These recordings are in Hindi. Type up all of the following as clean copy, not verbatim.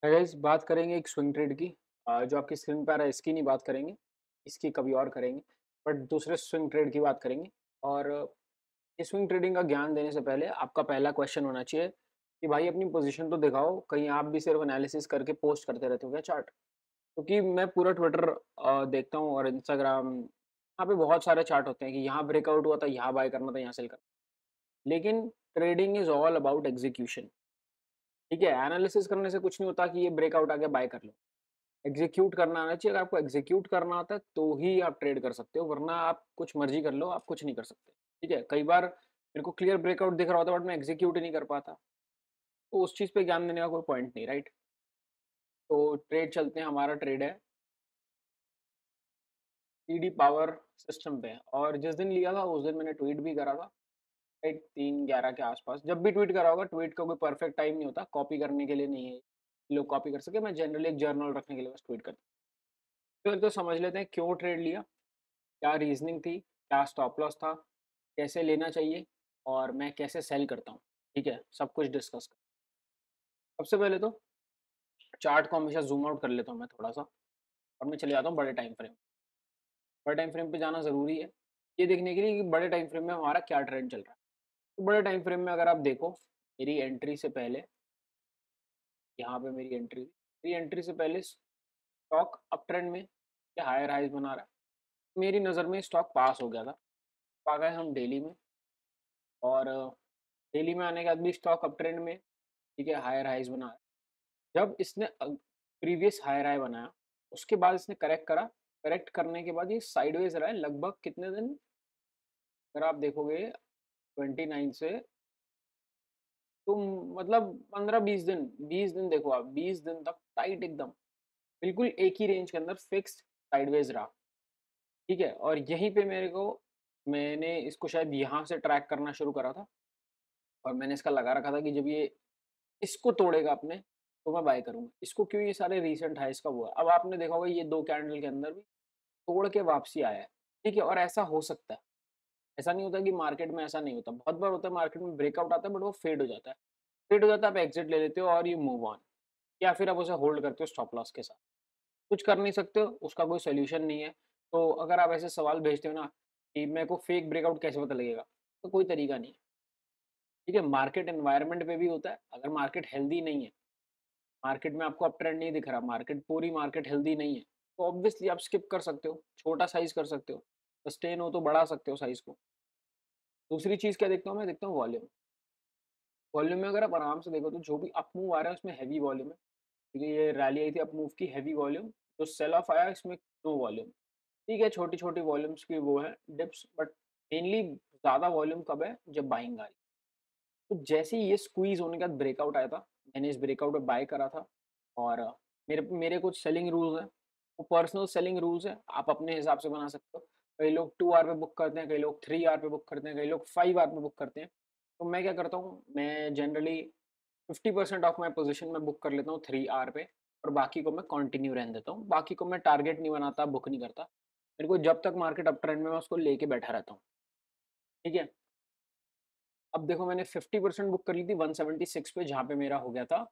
गाइस बात करेंगे एक स्विंग ट्रेड की। जो आपकी स्क्रीन पे आ रहा है इसकी नहीं बात करेंगे, इसकी कभी और करेंगे। बट दूसरे स्विंग ट्रेड की बात करेंगे। और ये स्विंग ट्रेडिंग का ज्ञान देने से पहले आपका पहला क्वेश्चन होना चाहिए कि भाई अपनी पोजीशन तो दिखाओ, कहीं आप भी सिर्फ एनालिसिस करके पोस्ट करते रहते हो क्या चार्ट? क्योंकि मैं पूरा ट्विटर देखता हूँ और इंस्टाग्राम, यहाँ पे बहुत सारे चार्ट होते हैं कि यहाँ ब्रेकआउट हुआ था, यहाँ बाय करना था, यहाँ सेल करना। लेकिन trading is all about execution. ठीक है, एनालिसिस करने से कुछ नहीं होता कि ये ब्रेकआउट आ गया बाय कर लो। एग्जीक्यूट करना आना चाहिए। अगर आपको एग्जीक्यूट करना आता है तो ही आप ट्रेड कर सकते हो, वरना आप कुछ मर्जी कर लो, आप कुछ नहीं कर सकते। ठीक है, कई बार मेरे को क्लियर ब्रेकआउट दिख रहा होता है बट मैं एग्जीक्यूट ही नहीं कर पाता, तो उस चीज़ पे ज्ञान देने का कोई पॉइंट नहीं, राइट? तो ट्रेड चलते हैं, हमारा ट्रेड है ईडी पावर सिस्टम पे। और जिस दिन लिया था उस दिन मैंने ट्वीट भी करा था, राइट? 3:11 के आसपास। जब भी ट्वीट करा होगा, ट्वीट का कोई परफेक्ट टाइम नहीं होता, कॉपी करने के लिए नहीं है लोग कॉपी कर सके। मैं जनरली एक जर्नल रखने के लिए बस ट्वीट करता हूँ। फिर तो समझ लेते हैं क्यों ट्रेड लिया, क्या रीजनिंग थी, क्या स्टॉप लॉस था, कैसे लेना चाहिए और मैं कैसे सेल करता हूँ। ठीक है, सब कुछ डिस्कस कर। सबसे पहले तो चार्ट को हमेशा जूम आउट कर लेता हूँ मैं थोड़ा सा, और मैं चले जाता हूँ बड़े टाइम फ्रेम। बड़े टाइम फ्रेम पे जाना ज़रूरी है ये देखने के लिए कि बड़े टाइम फ्रेम में हमारा क्या ट्रेंड चल रहा है। तो बड़े टाइम फ्रेम में अगर आप देखो, मेरी एंट्री से पहले, यहाँ पे मेरी एंट्री से पहले स्टॉक अप ट्रेंड में या हायर हाइज बना रहा है। मेरी नज़र में स्टॉक पास हो गया था। आ गए हम डेली में, और डेली में आने के बाद भी स्टॉक अप ट्रेंड में, ठीक है, हायर हाइज बना है। जब इसने प्रीवियस हायर हाई बनाया, उसके बाद इसने करेक्ट करा। करेक्ट करने के बाद ये साइडवेज रहा है लगभग कितने दिन, अगर आप देखोगे 29 से, तो मतलब 15-20 दिन, 20 दिन देखो आप, 20 दिन तक टाइट एकदम, बिल्कुल एक ही रेंज के अंदर फिक्स्ड साइडवेज रहा। ठीक है, और यहीं पे मैंने इसको शायद यहाँ से ट्रैक करना शुरू करा था, और मैंने इसका लगा रखा था कि जब ये इसको तोड़ेगा अपने, तो मैं बाय करूंगा इसको। क्यों? ये सारे रीसेंट हाइस का हुआ। अब आपने देखा होगा ये दो कैंडल के अंदर भी तोड़ के वापसी आया है। ठीक है, और ऐसा हो सकता है, ऐसा नहीं होता कि मार्केट में ऐसा नहीं होता। बहुत बार होता है मार्केट में ब्रेकआउट आता है बट वो फेड हो जाता है। फेड हो जाता है, आप एग्जिट ले लेते हो और यू मूव ऑन, या फिर आप उसे होल्ड करते हो स्टॉप लॉस के साथ। कुछ कर नहीं सकते हो, उसका कोई सोल्यूशन नहीं है। तो अगर आप ऐसे सवाल भेजते हो ना कि मेरे को फेक ब्रेकआउट कैसे पता लगेगा, तो कोई तरीका नहीं है। ठीक है, मार्केट एनवायरनमेंट पे भी होता है। अगर मार्केट हेल्दी नहीं है, मार्केट में आपको अप ट्रेंड नहीं दिख रहा, पूरी मार्केट हेल्दी नहीं है, तो ऑब्वियसली आप स्किप कर सकते हो, छोटा साइज कर सकते हो। सस्टेन हो तो बढ़ा सकते हो साइज को। दूसरी चीज़ क्या देखता हूँ मैं, देखता हूँ वॉल्यूम। वॉल्यूम में अगर आप आराम से देखो तो जो भी अप मूव आ रहा है उसमें हैवी वॉल्यूम है, क्योंकि ये रैली आई थी अप मूव की, हैवी वॉल्यूम। जो सेल ऑफ आया इसमें नो वॉल्यूम। ठीक है, छोटी छोटी वॉल्यूम्स की वो है डिप्स, बट मेनली ज़्यादा वॉल्यूम कब है, जब बाइंग आ रही। तो जैसे ही ये स्क्वीज होने के बाद ब्रेकआउट आया था, मैंने इस ब्रेकआउट में बाय करा था। और मेरे मेरे कुछ सेलिंग रूल्स हैं, वो पर्सनल सेलिंग रूल्स हैं, आप अपने हिसाब से बना सकते हो। कई लोग 2 आवर पे बुक करते हैं, कई लोग 3 आवर पे बुक करते हैं, कई लोग 5 आवर पे बुक करते हैं। तो मैं क्या करता हूँ, मैं जनरली 50% ऑफ माई पोजिशन में बुक कर लेता हूँ 3 आवर पे, और बाकी को मैं कंटिन्यू रहने देता हूँ। बाकी को मैं टारगेट नहीं बनाता, बुक नहीं करता। मेरे को जब तक मार्केट अप ट्रेंड में, मैं उसको लेके बैठा रहता हूँ। ठीक है, अब देखो मैंने 50% बुक कर ली थी 176 पे, जहाँ पे मेरा हो गया था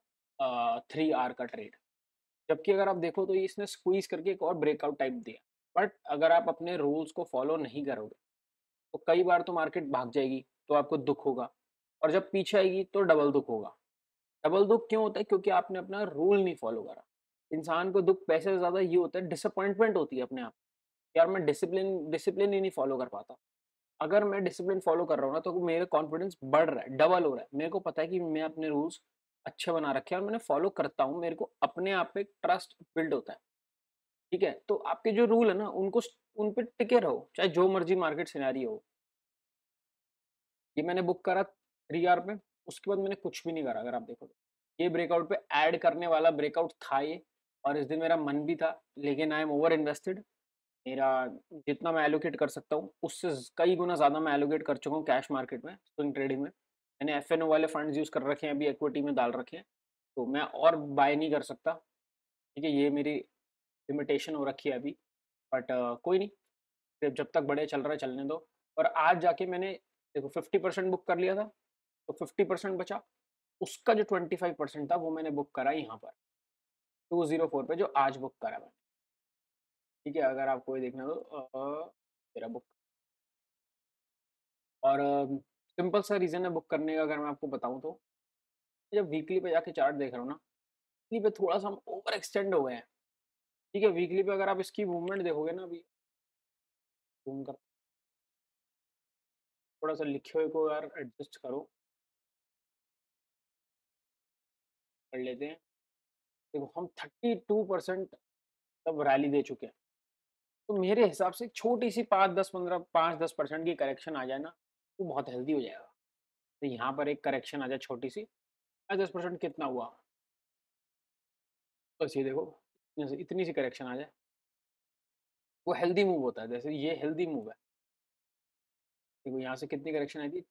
3 आवर का ट्रेड। जबकि अगर आप देखो तो ये इसने स्क्वीज करके एक और ब्रेकआउट टाइप दिया। बट अगर आप अपने रूल्स को फॉलो नहीं करोगे तो कई बार तो मार्केट भाग जाएगी, तो आपको दुख होगा। और जब पीछे आएगी तो डबल दुख होगा। डबल दुख क्यों होता है? क्योंकि आपने अपना रूल नहीं फॉलो करा। इंसान को दुख पैसे से ज्यादा ये होता है, डिसअपॉइंटमेंट होती है अपने आप। यार मैं डिसिप्लिन डिसिप्लिन ही नहीं फॉलो कर पाता। अगर मैं डिसिप्लिन फॉलो कर रहा हूँ ना, तो मेरा कॉन्फिडेंस बढ़ रहा है, डबल हो रहा है। मेरे को पता है कि मैं अपने रूल्स अच्छे बना रखे हैं और मैंने फॉलो करता हूँ। मेरे को अपने आप पे ट्रस्ट बिल्ड होता है। ठीक है, तो आपके जो रूल है ना, उन पे टिके रहो, चाहे जो मर्जी मार्केट सिनेरियो हो। ये मैंने बुक करा 3 आवर पे, उसके बाद मैंने कुछ भी नहीं करा। अगर आप देखो तो ये ब्रेकआउट पे ऐड करने वाला ब्रेकआउट था ये, और इस दिन मेरा मन भी था, लेकिन आई एम ओवर इन्वेस्टेड। मेरा जितना मैं एलोकेट कर सकता हूँ उससे कई गुना ज़्यादा मैं एलोकेट कर चुका हूँ कैश मार्केट में, स्विंग ट्रेडिंग में। मैंने एफएनओ वाले फंड्स यूज़ कर रखे हैं, अभी इक्विटी में डाल रखे हैं, तो मैं और बाय नहीं कर सकता। ठीक है, ये मेरी लिमिटेशन हो रखी है अभी। बट कोई नहीं, फिर जब तक बढ़िया चल रहा है चलने दो। और आज जाके मैंने देखो 50% बुक कर लिया था, तो 50% बचा, उसका जो 25% था वो मैंने बुक करा यहाँ पर। 204 पे जो आज बुक करा मैंने, ठीक है? अगर आपको ये देखना हो मेरा बुक और सिंपल सा रीज़न है बुक करने का अगर मैं आपको बताऊँ तो, जब वीकली पे जाके चार्ट देख रहा हूँ ना, वीकली पे थोड़ा-सा हम ओवर एक्सटेंड हो गए हैं, ठीक है? वीकली पे अगर आप इसकी मूवमेंट देखोगे ना अभी, ज़ूम कर थोड़ा-सा लिखे हुए को यार एडजस्ट करो, कर लेते हैं। देखो हम 32% तब रैली दे चुके हैं। तो मेरे हिसाब से छोटी-सी 5-10% की करेक्शन आ जाए ना, तो बहुत हेल्दी हो जाएगा। तो यहाँ पर एक करेक्शन आ जाए छोटी-सी, 5-10% कितना हुआ? बस ये देखो, इतनी सी करेक्शन आ जाए, वो हेल्दी मूव होता है। जैसे ये हेल्दी मूव है। देखो यहाँ से कितनी करेक्शन आई थी?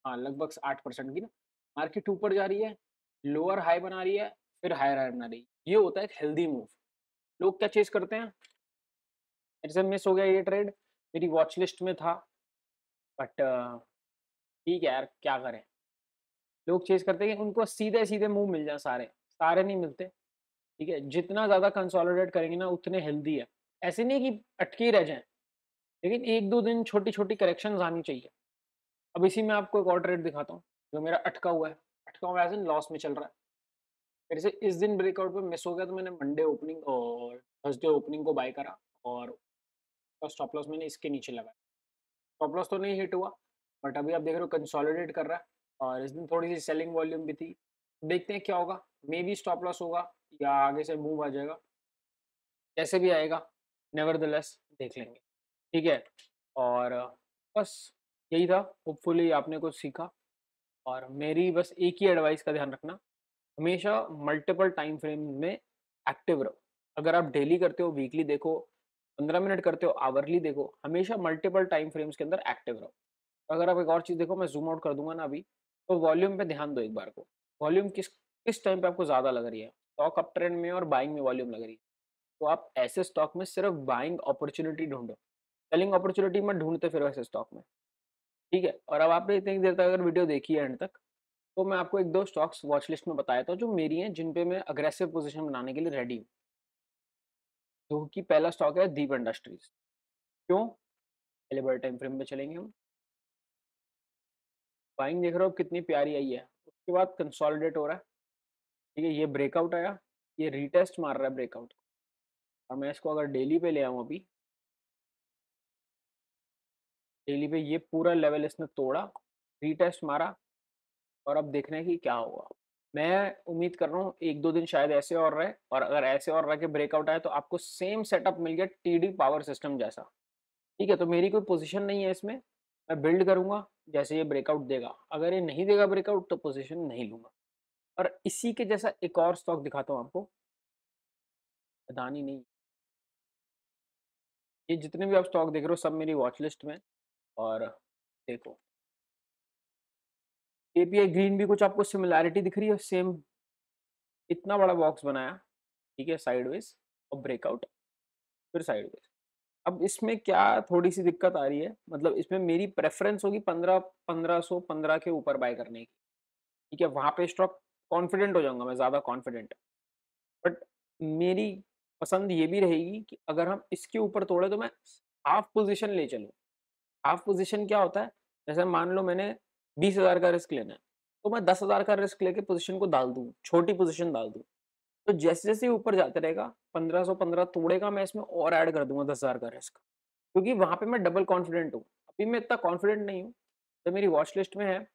हाँ, लगभग 8% की ना। मार्केट ऊपर जा रही है, लोअर हाई बना रही है, फिर हायर हाई बना रही है। ये होता है एक हेल्दी मूव। लोग क्या चेज़ करते हैं? मेरे से मिस हो गया ये ट्रेड, मेरी वॉच लिस्ट में था, बट ठीक है यार, क्या करें? लोग चेज़ करते हैं कि उनको सीधे-सीधे मूव मिल जाएँ सारे, सारे नहीं मिलते, ठीक है? जितना ज़्यादा कंसोलिडेट करेंगे ना उतने हेल्दी है। ऐसे नहीं कि अटके ही रह जाएँ, लेकिन 1-2 दिन छोटी-छोटी करेक्शंस आनी चाहिए। अब इसी में आपको एक और ट्रेड दिखाता हूँ, जो मेरा अटका हुआ है एज़ इन लॉस में चल रहा है। मेरे से इस दिन ब्रेकआउट पे मिस हो गया तो मैंने मंडे ओपनिंग और थर्सडे ओपनिंग को बाय करा और स्टॉप लॉस मैंने इसके नीचे लगाया। स्टॉप लॉस तो नहीं हिट हुआ, बट अभी आप देख रहे हो कंसोलिडेट कर रहा है और इस दिन थोड़ी-सी सेलिंग वॉल्यूम भी थी। देखते हैं क्या होगा, मेबी स्टॉप लॉस होगा या आगे से मूव आ जाएगा। कैसे भी आएगा, नेवरदलेस देख लेंगे, ठीक है? और बस यही था, होपफुली आपने कुछ सीखा और मेरी बस एक ही एडवाइस का ध्यान रखना, हमेशा मल्टीपल टाइम फ्रेम में एक्टिव रहो। अगर आप डेली करते हो, वीकली देखो, 15 मिनट करते हो, आवरली देखो, हमेशा मल्टीपल टाइम फ्रेम्स के अंदर एक्टिव रहो। अगर आप एक और चीज़ देखो, मैं ज़ूम आउट कर दूँगा ना अभी, तो वॉल्यूम पे ध्यान दो एक बार को। वॉल्यूम किस किस टाइम पे आपको ज़्यादा लग रही है? स्टॉक अप ट्रेंड में और बाइंग में वॉल्यूम लग रही है। तो आप ऐसे स्टॉक में सिर्फ बाइंग अपॉर्च्युनिटी ढूँढो। सेलिंग अपॉर्च्युनिटी मत ढूँढते फिरो ऐसे स्टॉक में, ठीक है? और अब आपने इतनी देर तक अगर वीडियो देखी है एंड तक, तो मैं आपको 1-2 स्टॉक्स वॉच लिस्ट में बताया था जो मेरी हैं, जिन पे मैं अग्रेसिव पोज़ीशन बनाने के लिए रेडी हूँ। जो कि पहला स्टॉक है दीप इंडस्ट्रीज़। क्यों? पहले बड़े टाइम फ्रेम पे चलेंगे हम। बाइंग देख रहे हो कितनी प्यारी आई है। उसके बाद कंसोलिडेट हो रहा है, ठीक है? ये ब्रेकआउट आया, ये रीटेस्ट मार रहा है ब्रेकआउट और मैं इसको अगर डेली पे ले आऊँ अभी, डेली पे ये पूरा लेवल इसने तोड़ा, रीटेस्ट मारा और अब देखना है कि क्या होगा। मैं उम्मीद कर रहा हूँ 1-2 दिन शायद ऐसे और रहे और अगर ऐसे और रह के ब्रेकआउट आए तो आपको सेम सेटअप मिल गया टीडी पावर सिस्टम जैसा। ठीक है? तो मेरी कोई पोज़ीशन नहीं है इसमें, मैं बिल्ड करूँगा जैसे ये ब्रेकआउट देगा। अगर ये नहीं देगा ब्रेकआउट तो पोज़ीशन नहीं लूँगा। और इसी के जैसा एक और स्टॉक दिखाता हूँ आपको, अदानी नहीं, ये जितने भी आप स्टॉक देख रहे हो सब मेरी वॉच लिस्ट में और देखो, एपीआई ग्रीन भी कुछ आपको सिमिलैरिटी दिख रही है सेम, इतना बड़ा बॉक्स बनाया, ठीक है? साइडवेज़ और ब्रेकआउट, फिर साइडवेज़। अब इसमें क्या थोड़ी-सी दिक्कत आ रही है, मतलब इसमें मेरी प्रेफ़रेंस होगी 1500-1515 के ऊपर बाय करने की, ठीक है? वहाँ पे स्टॉक कॉन्फिडेंट हो जाऊँगा मैं, ज़्यादा कॉन्फिडेंट। बट मेरी पसंद ये भी रहेगी कि अगर हम इसके ऊपर तोड़े तो मैं हाफ पोज़ीशन ले चलूँ। हाफ पोज़ीशन क्या होता है? जैसे मान लो मैंने 20,000 का रिस्क लेना है, तो मैं 10,000 का रिस्क लेके पोज़ीशन को डाल दूँ, छोटी पोज़ीशन डाल दूँ। तो जैसे-जैसे ये ऊपर जाते रहेगा, 1515 तोड़ेगा मैं इसमें और ऐड कर दूँगा 10,000 का रिस्क। क्योंकि वहाँ पे मैं डबल कॉन्फिडेंट हूँ। अभी मैं इतना कॉन्फिडेंट नहीं हूँ, तो मेरी वॉच लिस्ट में है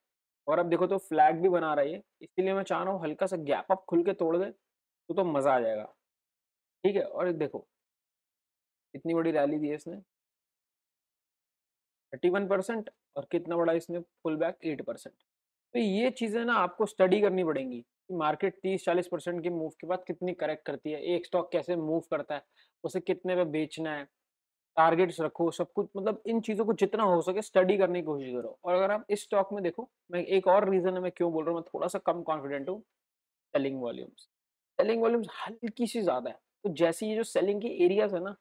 और अब देखो तो फ्लैग भी बना रहा है ये, इसीलिए मैं चाह रहा हूँ हल्का सा गैप अप खुल के तोड़ दे, तो मज़ा आ जाएगा। ठीक है? और देखो, इतनी बड़ी रैली दी है इसने, 31% और कितना बड़ा इसने पुल बैक 8%। तो ये चीज़ें ना आपको स्टडी करनी पड़ेंगी, कि मार्केट 30-40% के मूव के बाद कितनी करेक्ट करती है, एक स्टॉक कैसे मूव करता है, उसे कितने पे बेचना है, टारगेट्स रखो, सब कुछ मतलब इन चीज़ों को जितना हो सके स्टडी करने की कोशिश करो। और अगर आप इस स्टॉक में देखो, मैं एक और रीज़न है मैं क्यों बोल रहा हूँ, मैं थोड़ा-सा कम कॉन्फिडेंट हूँ, सेलिंग वॉल्यूम्स। सेलिंग वॉल्यूम्स हल्की-सी ज़्यादा है, तो जैसे ये जो सेलिंग के एरियाज़ है ना,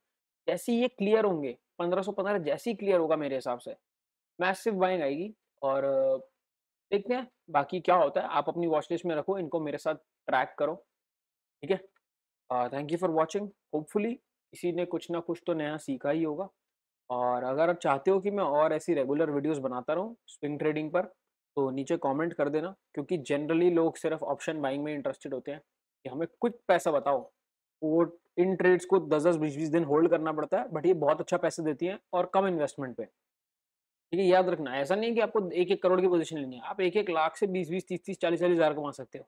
जैसे ही ये क्लियर होंगे, 1515 जैसे ही क्लियर होगा मेरे हिसाब से, मैसिव बाइंग आएगी और देखते हैं बाकी क्या होता है। आप अपनी वॉच लिस्ट में रखो, इनको मेरे साथ ट्रैक करो, ठीक है? Thank you for watching. Hopefully किसी ने कुछ ना कुछ तो नया सीखा ही होगा। और अगर आप चाहते हो कि मैं और ऐसी रेगुलर वीडियोस बनाता रहूँ स्विंग ट्रेडिंग पर, तो नीचे कमेंट कर देना, क्योंकि जनरली लोग सिर्फ ऑप्शन बाइंग में इंटरेस्टेड होते हैं कि हमें क्विक पैसा बताओ। वो इन ट्रेड्स को 10-10, 20-20 दिन होल्ड करना पड़ता है, बट ये बहुत अच्छा पैसे देती हैं और कम इन्वेस्टमेंट पे। ठीक है, याद रखना, ऐसा नहीं है कि आपको 1-1 करोड़ की पोजीशन लेनी है। आप 1-1 लाख से 20-20, 30-30, 40-40 हज़ार कमा सकते हो,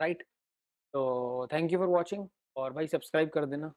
राइट? तो थैंक यू फॉर वॉचिंग और भाई सब्सक्राइब कर देना।